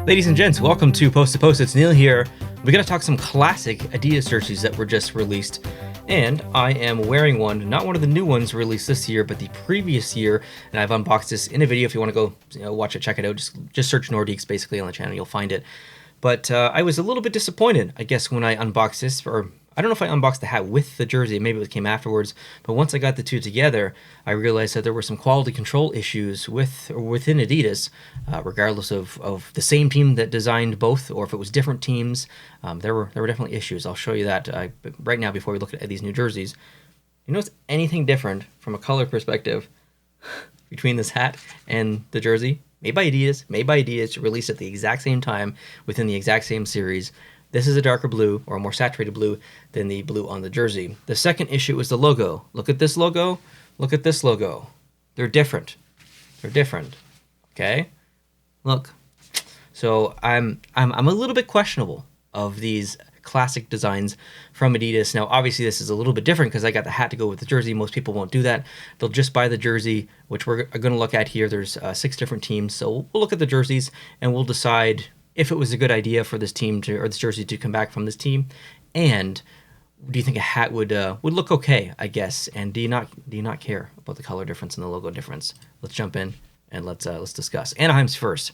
Ladies and gents, welcome to Post to Post. It's Neil here. We're going to talk some classic Adidas jerseys that were just released. And I am wearing one, not one of the new ones released this year, but the previous year. And I've unboxed this in a video. If you want to go watch it, check it out. Just search Nordiques basically on the channel. You'll find it. But I was a little bit disappointed, I guess, when I unboxed this. Or I don't know if I unboxed the hat with the jersey. Maybe it came afterwards. But once I got the two together, I realized that there were some quality control issues within Adidas, regardless of the same team that designed both, or if it was different teams. There were definitely issues. I'll show you that right now before we look at these new jerseys. You notice anything different from a color perspective between this hat and the jersey? Made by Adidas, released at the exact same time within the exact same series. This is a darker blue, or a more saturated blue, than the blue on the jersey. The second issue is the logo. Look at this logo. Look at this logo. They're different. Okay? Look. So I'm a little bit questionable of these classic designs from Adidas. Now, obviously, this is a little bit different because I got the hat to go with the jersey. Most people won't do that. They'll just buy the jersey, which we're going to look at here. There's 6 different teams. So we'll look at the jerseys and we'll decide if it was a good idea for this team or this jersey to come back from this team. And do you think a hat would look okay, I guess? And do you not care about the color difference and the logo difference? Let's jump in and let's discuss. Anaheim's first.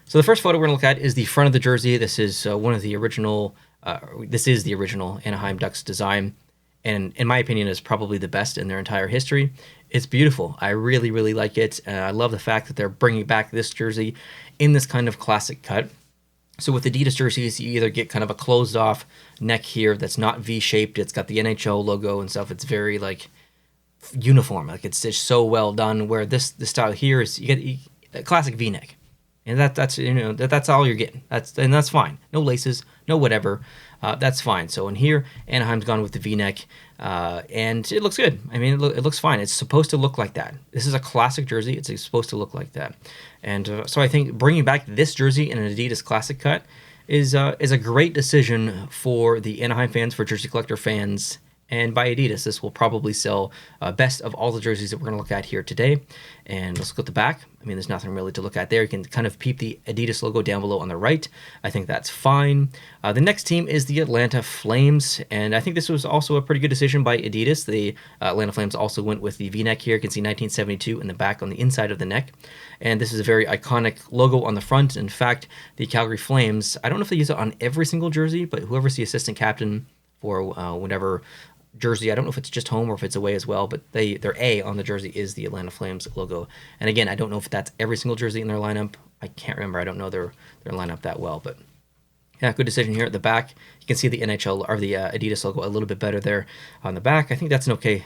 So the first photo we're going to look at is the front of the jersey. This is one of the original. This is the original Anaheim Ducks design, and in my opinion, is probably the best in their entire history. It's beautiful. I really, really like it. I love the fact that they're bringing back this jersey in this kind of classic cut. So with Adidas jerseys, you either get kind of a closed off neck here that's not V-shaped. It's got the NHL logo and stuff. It's very like uniform. Like it's just so well done. Where this style here is you get a classic V-neck, and that's all you're getting. That's fine. No laces, no whatever. That's fine. So in here, Anaheim's gone with the V-neck, and it looks good. I mean, it looks fine. It's supposed to look like that. This is a classic jersey. It's supposed to look like that. And so I think bringing back this jersey in an Adidas classic cut is a great decision for the Anaheim fans, for jersey collector fans, and by Adidas. This will probably sell best of all the jerseys that we're going to look at here today. And let's look at the back. I mean, there's nothing really to look at there. You can kind of peep the Adidas logo down below on the right. I think that's fine. The next team is the Atlanta Flames, and I think this was also a pretty good decision by Adidas. The Atlanta Flames also went with the V-neck here. You can see 1972 in the back on the inside of the neck. And this is a very iconic logo on the front. In fact, the Calgary Flames, I don't know if they use it on every single jersey, but whoever's the assistant captain for whatever jersey, I don't know if it's just home or if it's away as well, but their A on the jersey is the Atlanta Flames logo. And again, I don't know if that's every single jersey in their lineup. I can't remember. I don't know their lineup that well, but yeah, good decision here at the back. You can see the NHL or the Adidas logo a little bit better there on the back. I think that's an okay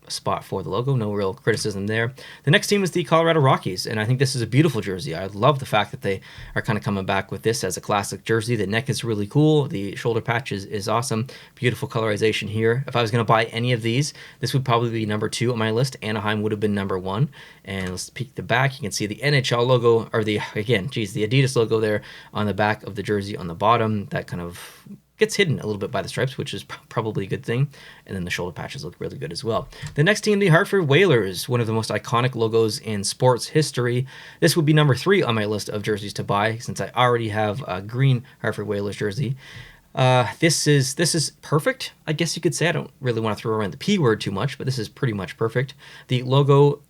spot for the logo. No real criticism there. The next team is the Colorado Rockies, and I think this is a beautiful jersey. I love the fact that they are kind of coming back with this as a classic jersey. The neck is really cool. The shoulder patch is awesome. Beautiful colorization here. If I was going to buy any of these, this would probably be number 2 on my list. Anaheim would have been number 1. And let's peek the back. You can see the NHL logo, or the Adidas logo there on the back of the jersey on the bottom. That kind of gets hidden a little bit by the stripes, which is probably a good thing. And then the shoulder patches look really good as well. The next team, the Hartford Whalers, one of the most iconic logos in sports history. This would be number 3 on my list of jerseys to buy, since I already have a green Hartford Whalers jersey. This is perfect, I guess you could say. I don't really want to throw around the P word too much, but this is pretty much perfect. The logo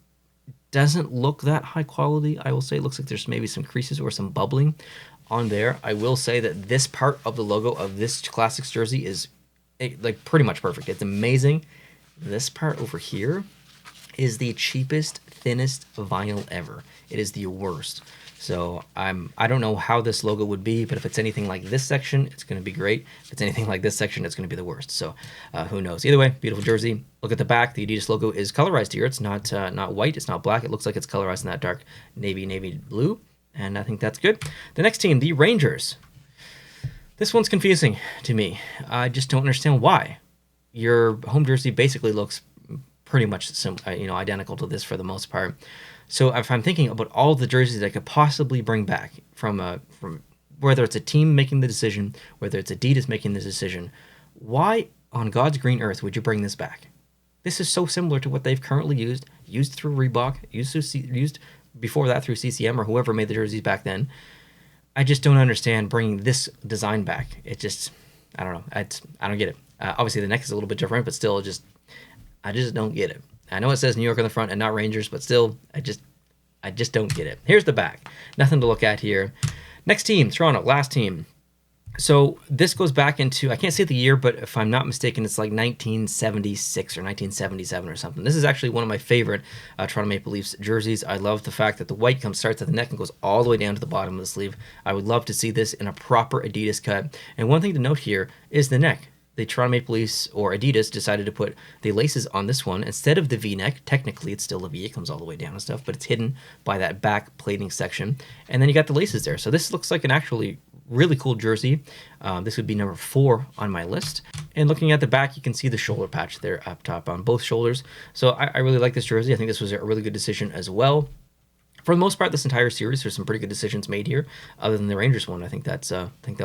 doesn't look that high quality, I will say. It looks like there's maybe some creases or some bubbling on there. I will say that this part of the logo of this Classics jersey is like pretty much perfect. It's amazing. This part over here is the cheapest, thinnest vinyl ever. It is the worst. So I don't know how this logo would be, but if it's anything like this section, it's going to be great. If it's anything like this section, it's going to be the worst. So who knows? Either way, beautiful jersey. Look at the back. The Adidas logo is colorized here. It's not white. It's not black. It looks like it's colorized in that dark navy blue, and I think that's good. The next team, the Rangers. This one's confusing to me. I just don't understand why. Your home jersey basically looks pretty much identical to this for the most part. So if I'm thinking about all the jerseys I could possibly bring back from whether it's a team making the decision, whether it's Adidas making the decision, why on God's green earth would you bring this back? This is so similar to what they've currently used through Reebok, used before that through CCM or whoever made the jerseys back then. I just don't understand bringing this design back. It just, I don't know. I don't get it. Obviously, the neck is a little bit different, but still, I just don't get it. I know it says New York on the front and not Rangers, but still, I just don't get it. Here's the back. Nothing to look at here. Next team, Toronto, last team. So this goes back into, I can't say the year, but if I'm not mistaken, it's like 1976 or 1977 or something. This is actually one of my favorite Toronto Maple Leafs jerseys. I love the fact that the white starts at the neck and goes all the way down to the bottom of the sleeve. I would love to see this in a proper Adidas cut. And one thing to note here is the neck. The Toronto Maple Leafs or Adidas decided to put the laces on this one instead of the V-neck. Technically, it's still a V. It comes all the way down and stuff, but it's hidden by that back plating section. And then you got the laces there. So this looks like an actually really cool jersey. This would be number 4 on my list. And looking at the back, you can see the shoulder patch there up top on both shoulders. So I really like this jersey. I think this was a really good decision as well. For the most part, this entire series, there's some pretty good decisions made here. Other than the Rangers one, I think that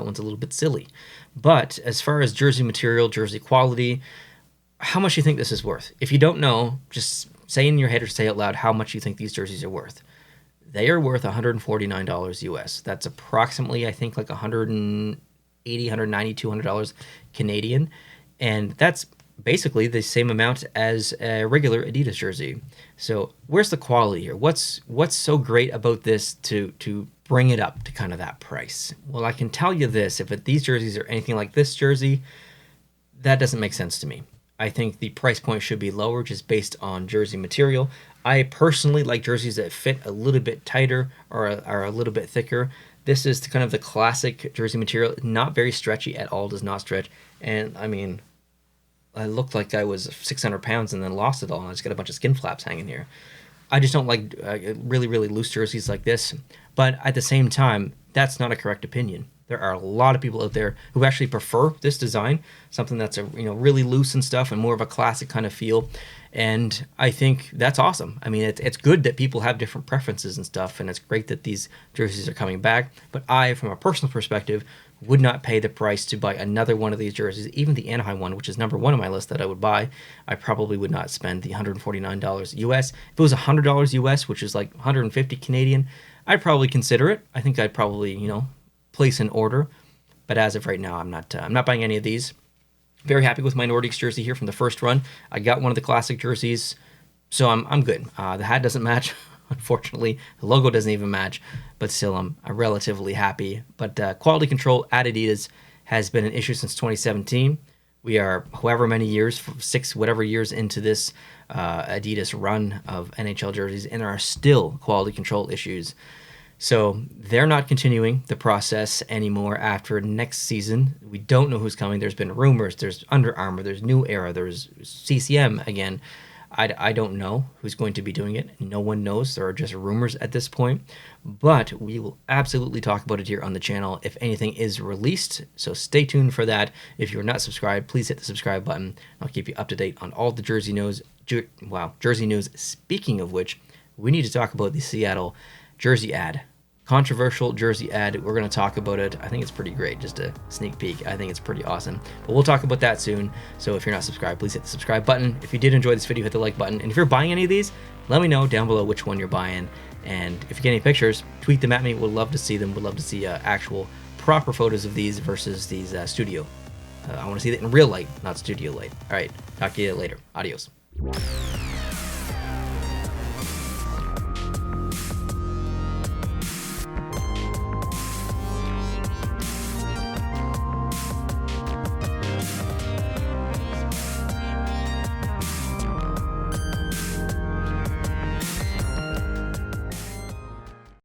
one's a little bit silly. But as far as jersey material, jersey quality, how much do you think this is worth? If you don't know, just say in your head or say out loud how much you think these jerseys are worth. They are worth $149 US. That's approximately, I think, like $180, $190, $200 Canadian, and that's basically the same amount as a regular Adidas jersey. So where's the quality here? What's so great about this to bring it up to kind of that price? Well, I can tell you this: if these jerseys are anything like this jersey, that doesn't make sense to me. I think the price point should be lower just based on jersey material. I personally like jerseys that fit a little bit tighter or are a little bit thicker. This is kind of the classic jersey material, not very stretchy at all, does not stretch. And I mean, I looked like I was 600 pounds and then lost it all, and I just got a bunch of skin flaps hanging here. I just don't like really, really loose jerseys like this. But at the same time, that's not a correct opinion. There are a lot of people out there who actually prefer this design, something that's really loose and stuff and more of a classic kind of feel. And I think that's awesome. I mean, it's good that people have different preferences and stuff, and it's great that these jerseys are coming back. But I, from a personal perspective, would not pay the price to buy another one of these jerseys, even the Anaheim one, which is number 1 on my list that I would buy. I probably would not spend the $149 US. If it was $100 US, which is like 150 Canadian, I'd probably consider it. I think I'd probably, place an order. But as of right now, I'm not buying any of these. Very happy with my Nordics jersey here from the first run. I got one of the classic jerseys, so I'm good. The hat doesn't match, unfortunately. The logo doesn't even match, but still I'm relatively happy. But quality control at Adidas has been an issue since 2017. We are however many years, 6 whatever years into this Adidas run of NHL jerseys, and there are still quality control issues. So they're not continuing the process anymore after next season. We don't know who's coming. There's been rumors. There's Under Armour. There's New Era. There's CCM again. I don't know who's going to be doing it. No one knows. There are just rumors at this point. But we will absolutely talk about it here on the channel if anything is released. So stay tuned for that. If you're not subscribed, please hit the subscribe button. I'll keep you up to date on all the jersey news. Jersey news. Speaking of which, we need to talk about the Seattle jersey ad. Controversial jersey ad. We're going to talk about it. I think it's pretty great. Just a sneak peek. I think it's pretty awesome. But we'll talk about that soon. So if you're not subscribed, please hit the subscribe button. If you did enjoy this video, hit the like button. And if you're buying any of these, let me know down below which one you're buying. And if you get any pictures, tweet them at me. We'd love to see them. We'd love to see actual proper photos of these versus these studio. I want to see that in real light, not studio light. All right. Talk to you later. Adios.